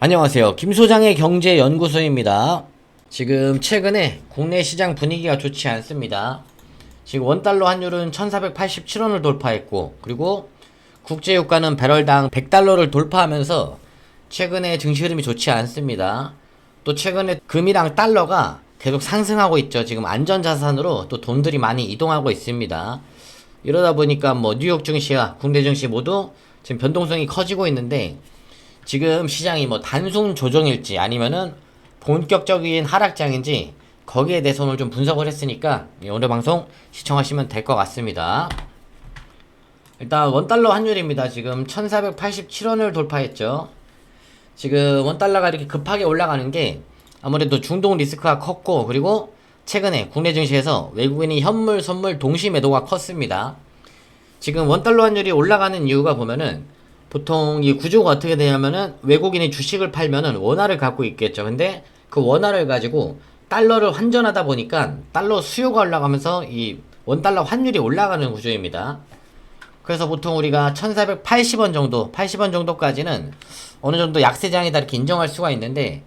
안녕하세요. 김소장의 경제연구소입니다. 지금 최근에 국내 시장 분위기가 좋지 않습니다. 지금 원달러 환율은 1487원을 돌파했고, 그리고 국제유가는 배럴당 100달러를 돌파하면서 최근에 증시 흐름이 좋지 않습니다. 또 최근에 금이랑 달러가 계속 상승하고 있죠. 지금 안전자산으로 또 돈들이 많이 이동하고 있습니다. 이러다 보니까 뉴욕 증시와 국내 증시 모두 지금 변동성이 커지고 있는데, 지금 시장이 단순 조정일지 아니면은 본격적인 하락장인지 거기에 대해서 오늘 좀 분석을 했으니까 오늘 방송 시청하시면 될 것 같습니다. 일단 원달러 환율입니다. 지금 1487원을 돌파했죠. 지금 원달러가 이렇게 급하게 올라가는 게 아무래도 중동 리스크가 컸고, 그리고 최근에 국내 증시에서 외국인이 현물 선물 동시 매도가 컸습니다. 지금 원달러 환율이 올라가는 이유가 보면은 보통 이 구조가 어떻게 되냐면은 외국인이 주식을 팔면은 원화를 갖고 있겠죠. 근데 그 원화를 가지고 달러를 환전하다 보니까 달러 수요가 올라가면서 이 원달러 환율이 올라가는 구조입니다. 그래서 보통 우리가 1480원 정도, 80원 정도까지는 어느 정도 약세장이다 이렇게 인정할 수가 있는데,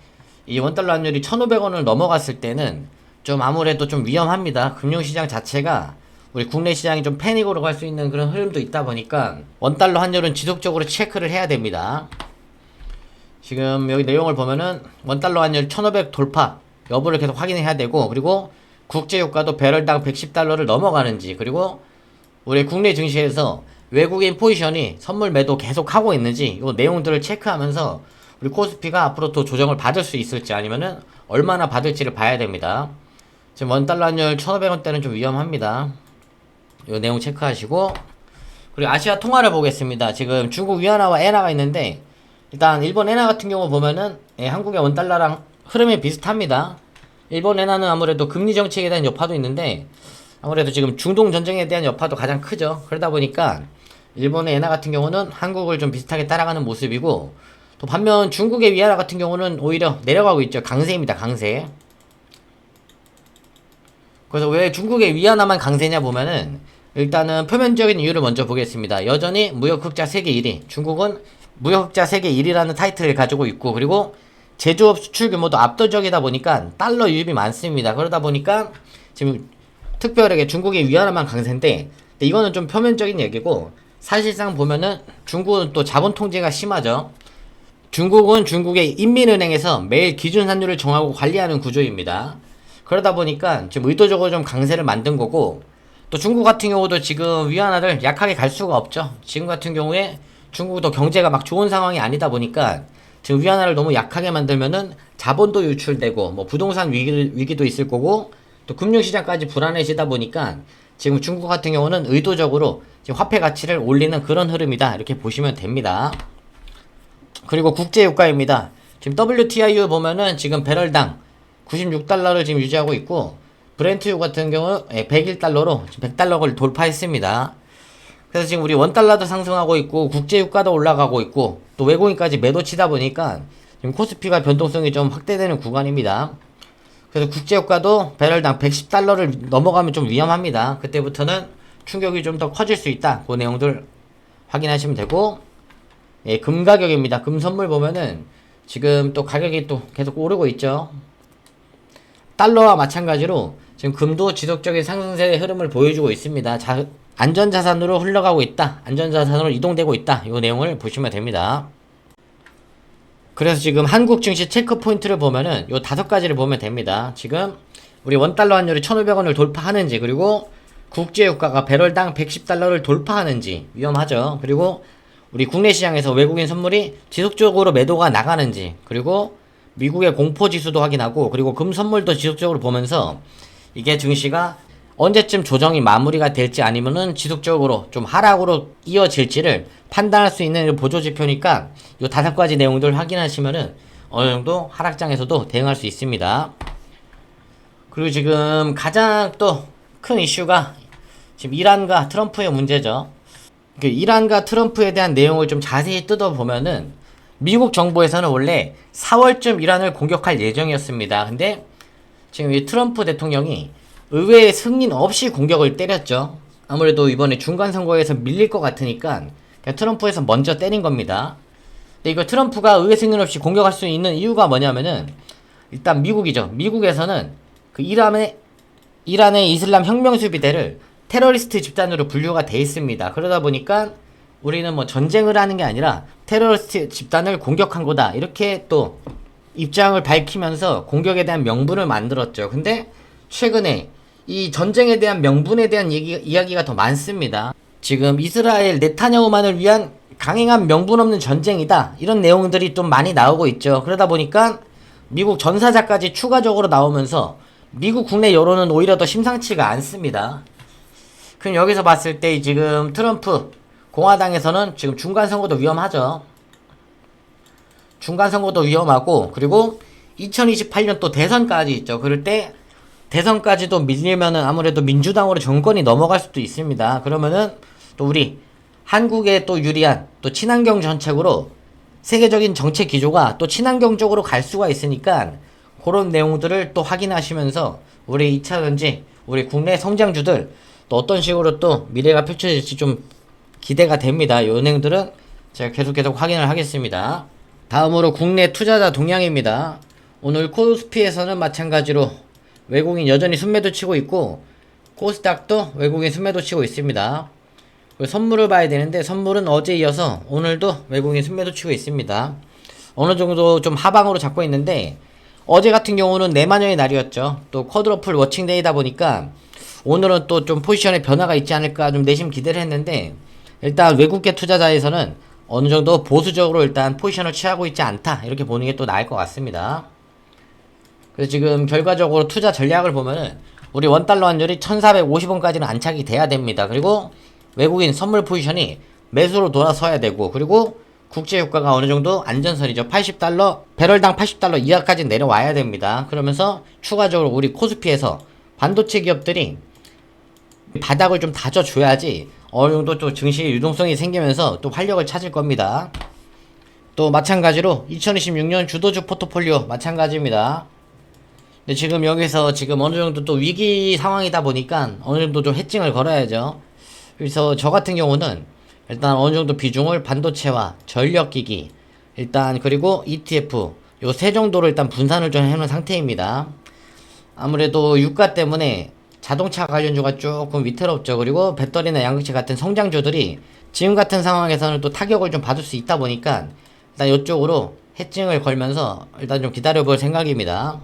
이 원달러 환율이 1500원을 넘어갔을 때는 좀 아무래도 좀 위험합니다. 금융시장 자체가 우리 국내 시장이 좀 패닉으로 갈 수 있는 그런 흐름도 있다 보니까 원달러 환율은 지속적으로 체크를 해야 됩니다. 지금 여기 내용을 보면은 원달러 환율 1500 돌파 여부를 계속 확인해야 되고, 그리고 국제유가도 배럴당 110달러를 넘어가는지, 그리고 우리 국내 증시에서 외국인 포지션이 선물 매도 계속 하고 있는지 이 내용들을 체크하면서 우리 코스피가 앞으로 또 조정을 받을 수 있을지 아니면은 얼마나 받을지를 봐야 됩니다. 지금 원달러 환율 1500원대는 좀 위험합니다. 이 내용 체크하시고, 그리고 아시아 통화를 보겠습니다. 지금 중국 위안화와 엔화가 있는데, 일단 일본 엔화 같은 경우 보면은 한국의 원달러랑 흐름이 비슷합니다. 일본 엔화는 아무래도 금리 정책에 대한 여파도 있는데, 아무래도 지금 중동 전쟁에 대한 여파도 가장 크죠. 그러다 보니까 일본의 엔화 같은 경우는 한국을 좀 비슷하게 따라가는 모습이고, 또 반면 중국의 위안화 같은 경우는 오히려 내려가고 있죠. 강세입니다. 강세. 그래서 왜 중국의 위안화만 강세냐 보면은, 일단은 표면적인 이유를 먼저 보겠습니다. 여전히 무역흑자 세계 1위, 중국은 무역흑자 세계 1위라는 타이틀을 가지고 있고, 그리고 제조업 수출 규모도 압도적이다 보니까 달러 유입이 많습니다. 그러다 보니까 지금 특별하게 중국의 위안화만 강세인데, 이거는 좀 표면적인 얘기고, 사실상 보면은 중국은 또 자본 통제가 심하죠. 중국은 중국의 인민은행에서 매일 기준 환율을 정하고 관리하는 구조입니다. 그러다 보니까 지금 의도적으로 좀 강세를 만든 거고, 또 중국 같은 경우도 지금 위안화를 약하게 갈 수가 없죠. 지금 같은 경우에 중국도 경제가 막 좋은 상황이 아니다 보니까 지금 위안화를 너무 약하게 만들면은 자본도 유출되고 부동산 위기도 있을 거고, 또 금융시장까지 불안해지다 보니까 지금 중국 같은 경우는 의도적으로 지금 화폐 가치를 올리는 그런 흐름이다 이렇게 보시면 됩니다. 그리고 국제유가입니다. 지금 WTI유 보면은 지금 배럴당 96달러를 지금 유지하고 있고, 브렌트유 같은 경우 101달러로 100달러를 돌파했습니다. 그래서 지금 우리 원달러도 상승하고 있고 국제유가도 올라가고 있고 또 외국인까지 매도 치다 보니까 지금 코스피가 변동성이 좀 확대되는 구간입니다. 그래서 국제유가도 배럴당 110달러를 넘어가면 좀 위험합니다. 그때부터는 충격이 좀 더 커질 수 있다. 그 내용들 확인하시면 되고, 금 가격입니다. 금 선물 보면은 지금 또 가격이 또 계속 오르고 있죠. 달러와 마찬가지로 지금 금도 지속적인 상승세의 흐름을 보여주고 있습니다. 안전자산으로 흘러가고 있다, 안전자산으로 이동되고 있다, 이 내용을 보시면 됩니다. 그래서 지금 한국 증시 체크 포인트를 보면은 요 5가지를 보면 됩니다. 지금 우리 원달러 환율이 1500원을 돌파하는지, 그리고 국제유가가 배럴당 110달러를 돌파하는지 위험하죠. 그리고 우리 국내 시장에서 외국인 선물이 지속적으로 매도가 나가는지, 그리고 미국의 공포지수도 확인하고, 그리고 금 선물도 지속적으로 보면서 이게 증시가 언제쯤 조정이 마무리가 될지 아니면은 지속적으로 좀 하락으로 이어질지를 판단할 수 있는 보조지표니까 이 5가지 내용들 확인하시면은 어느 정도 하락장에서도 대응할 수 있습니다. 그리고 지금 가장 또 큰 이슈가 지금 이란과 트럼프의 문제죠. 이란과 트럼프에 대한 내용을 좀 자세히 뜯어보면은 미국 정부에서는 원래 4월쯤 이란을 공격할 예정이었습니다. 근데 지금 이 트럼프 대통령이 의회의 승인 없이 공격을 때렸죠. 아무래도 이번에 중간선거에서 밀릴 것 같으니까 그냥 트럼프에서 먼저 때린 겁니다. 근데 이거 트럼프가 의회 승인 없이 공격할 수 있는 이유가 뭐냐면은 일단 미국이죠. 미국에서는 그 이란의 이슬람 혁명 수비대를 테러리스트 집단으로 분류가 돼 있습니다. 그러다 보니까 우리는 뭐 전쟁을 하는 게 아니라 테러리스트 집단을 공격한 거다. 이렇게 또 입장을 밝히면서 공격에 대한 명분을 만들었죠. 근데 최근에 이 전쟁에 대한 명분에 대한 이야기가 더 많습니다. 지금 이스라엘 네타냐후만을 위한 강행한 명분 없는 전쟁이다. 이런 내용들이 좀 많이 나오고 있죠. 그러다 보니까 미국 전사자까지 추가적으로 나오면서 미국 국내 여론은 오히려 더 심상치가 않습니다. 그럼 여기서 봤을 때 지금 트럼프 공화당에서는 지금 중간선거도 위험하죠. 중간선거도 위험하고, 그리고 2028년 또 대선까지 있죠. 그럴 때 대선까지도 밀리면은 아무래도 민주당으로 정권이 넘어갈 수도 있습니다. 그러면은 또 우리 한국에 또 유리한 또 친환경 정책으로 세계적인 정책 기조가 또 친환경 쪽으로 갈 수가 있으니까 그런 내용들을 또 확인하시면서 우리 2차전지 우리 국내 성장주들 또 어떤 식으로 또 미래가 펼쳐질지 좀 기대가 됩니다. 이 내용들은 제가 계속 확인을 하겠습니다. 다음으로 국내 투자자 동향입니다. 오늘 코스피에서는 마찬가지로 외국인 여전히 순매도 치고 있고, 코스닥도 외국인 순매도 치고 있습니다. 선물을 봐야 되는데 선물은 어제 이어서 오늘도 외국인 순매도 치고 있습니다. 어느 정도 좀 하방으로 잡고 있는데, 어제 같은 경우는 내만년의 날이었죠. 또 쿼드러플 워칭데이다 보니까 오늘은 또 좀 포지션에 변화가 있지 않을까 좀 내심 기대를 했는데, 일단 외국계 투자자에서는 어느 정도 보수적으로 일단 포지션을 취하고 있지 않다, 이렇게 보는 게 또 나을 것 같습니다. 그래서 지금 결과적으로 투자 전략을 보면은 우리 원달러 환율이 1450원까지는 안착이 돼야 됩니다. 그리고 외국인 선물 포지션이 매수로 돌아서야 되고, 그리고 국제 유가가 어느 정도 안전선이죠. 80달러, 배럴당 80달러 이하까지 내려와야 됩니다. 그러면서 추가적으로 우리 코스피에서 반도체 기업들이 바닥을 좀 다져줘야지 어느 정도 또 증시의 유동성이 생기면서 또 활력을 찾을 겁니다. 또 마찬가지로 2026년 주도주 포트폴리오 마찬가지입니다. 근데 지금 여기서 지금 어느 정도 또 위기 상황이다 보니까 어느 정도 좀 해칭을 걸어야죠. 그래서 저 같은 경우는 일단 어느 정도 비중을 반도체와 전력기기, 일단 그리고 ETF 요 세 정도로 일단 분산을 좀 해놓은 상태입니다. 아무래도 유가 때문에 자동차 관련주가 조금 위태롭죠. 그리고 배터리나 양극재 같은 성장주들이 지금 같은 상황에서는 또 타격을 좀 받을 수 있다 보니까 일단 이쪽으로 해칭을 걸면서 일단 좀 기다려볼 생각입니다.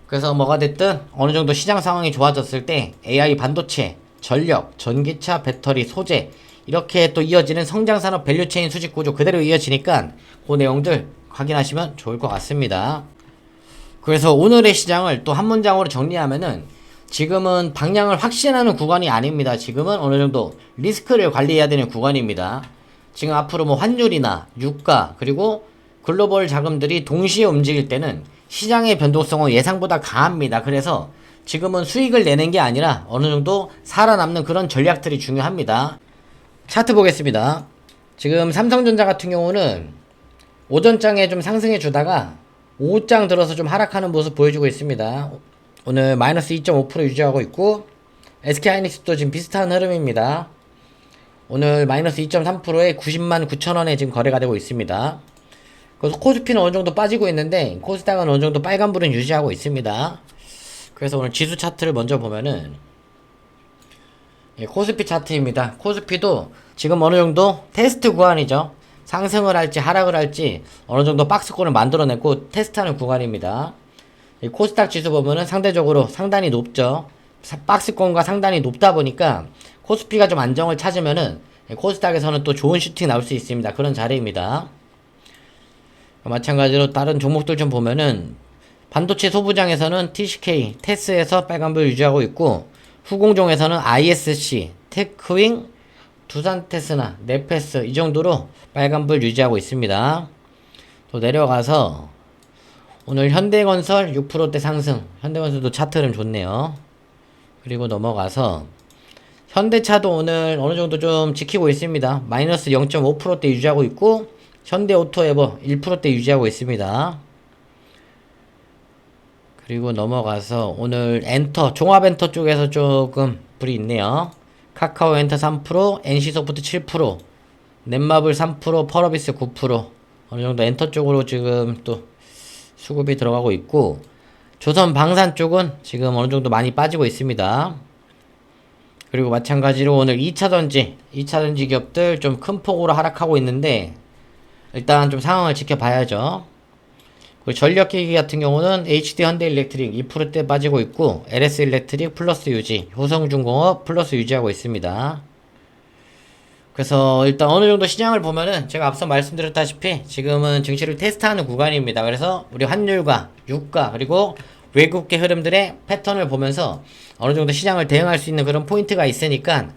그래서 뭐가 됐든 어느 정도 시장 상황이 좋아졌을 때 AI 반도체, 전력, 전기차, 배터리, 소재 이렇게 또 이어지는 성장산업 밸류체인 수직 구조 그대로 이어지니까 그 내용들 확인하시면 좋을 것 같습니다. 그래서 오늘의 시장을 또 한 문장으로 정리하면은 지금은 방향을 확신하는 구간이 아닙니다. 지금은 어느 정도 리스크를 관리해야 되는 구간입니다. 지금 앞으로 뭐 환율이나 유가 그리고 글로벌 자금들이 동시에 움직일 때는 시장의 변동성은 예상보다 강합니다. 그래서 지금은 수익을 내는 게 아니라 어느 정도 살아남는 그런 전략들이 중요합니다. 차트 보겠습니다. 지금 삼성전자 같은 경우는 오전장에 좀 상승해 주다가 오후장 들어서 좀 하락하는 모습 보여주고 있습니다. 오늘 마이너스 2.5% 유지하고 있고, SK하이닉스도 지금 비슷한 흐름입니다. 오늘 마이너스 2.3%에 90만 9천원에 지금 거래가 되고 있습니다. 그래서 코스피는 어느 정도 빠지고 있는데 코스닥은 어느 정도 빨간불은 유지하고 있습니다. 그래서 오늘 지수 차트를 먼저 보면은 코스피 차트입니다. 코스피도 지금 어느 정도 테스트 구간이죠. 상승을 할지 하락을 할지 어느 정도 박스권을 만들어내고 테스트하는 구간입니다. 코스닥 지수 보면은 상대적으로 상단이 높죠. 박스권과 상단이 높다 보니까 코스피가 좀 안정을 찾으면은 코스닥에서는 또 좋은 슈팅 나올 수 있습니다. 그런 자리입니다. 마찬가지로 다른 종목들 좀 보면은 반도체 소부장에서는 TCK, 테스에서 빨간불 유지하고 있고, 후공종에서는 ISC, 테크윙, 두산테스나, 네페스 이 정도로 빨간불 유지하고 있습니다. 또 내려가서 오늘 현대건설 6%대 상승, 현대건설도 차트 흐름 좋네요. 그리고 넘어가서 현대차도 오늘 어느 정도 좀 지키고 있습니다. 마이너스 0.5%대 유지하고 있고, 현대오토에버 1%대 유지하고 있습니다. 그리고 넘어가서 오늘 엔터, 종합엔터 쪽에서 조금 불이 있네요. 카카오엔터 3%, NC소프트 7%, 넷마블 3%, 펄어비스 9%, 어느 정도 엔터 쪽으로 지금 또 수급이 들어가고 있고, 조선 방산 쪽은 지금 어느 정도 많이 빠지고 있습니다. 그리고 마찬가지로 오늘 2차전지 기업들 좀 큰 폭으로 하락하고 있는데, 일단 좀 상황을 지켜봐야죠. 그리고 전력기기 같은 경우는 HD 현대일렉트릭 2%대 빠지고 있고, LS일렉트릭 플러스 유지, 효성중공업 플러스 유지하고 있습니다. 그래서 일단 어느 정도 시장을 보면은 제가 앞서 말씀드렸다시피 지금은 증시를 테스트하는 구간입니다. 그래서 우리 환율과 유가 그리고 외국계 흐름들의 패턴을 보면서 어느 정도 시장을 대응할 수 있는 그런 포인트가 있으니까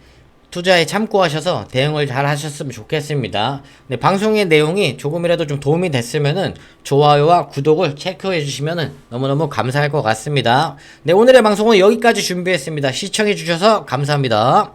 투자에 참고하셔서 대응을 잘 하셨으면 좋겠습니다. 네, 방송의 내용이 조금이라도 좀 도움이 됐으면은 좋아요와 구독을 체크해 주시면은 너무너무 감사할 것 같습니다. 네, 오늘의 방송은 여기까지 준비했습니다. 시청해 주셔서 감사합니다.